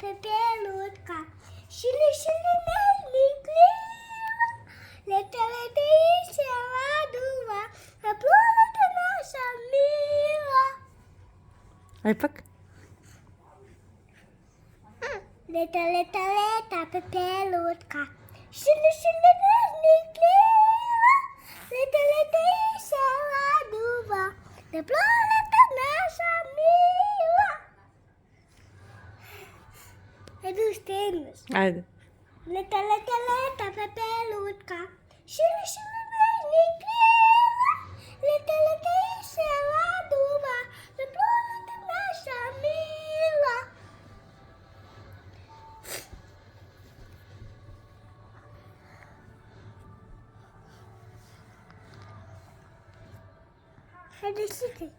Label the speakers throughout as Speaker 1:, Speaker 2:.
Speaker 1: pepelutka. Shili shili nelli kliva. Letta letta iseva duva. Ja puolata nasa mila.
Speaker 2: Aj pak.
Speaker 1: Letta pepelutka. Shili shili nelli kliva. Letta letta iseva duva. Ja puolata nasa mila. Edusti ennus.
Speaker 2: Ajde.
Speaker 1: Letta pepelutka. Shili shili nelli kliva. Letta iseva duva. Ja puolata nasa mila. Hajde slikaj.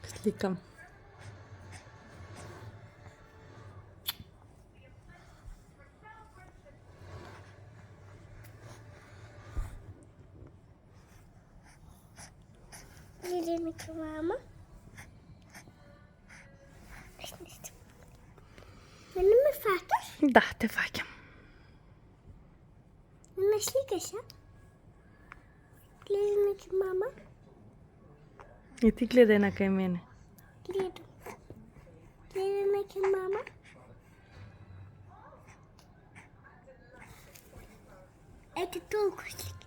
Speaker 2: Slikam.
Speaker 1: Idemo k mama. Vill du faka?
Speaker 2: Da, te facem.
Speaker 1: Vill du slika așa? Idemo k mama.
Speaker 2: I ti gledaj na kaj mene.
Speaker 1: Gledam. Idemo k mama. Eto toliko slika.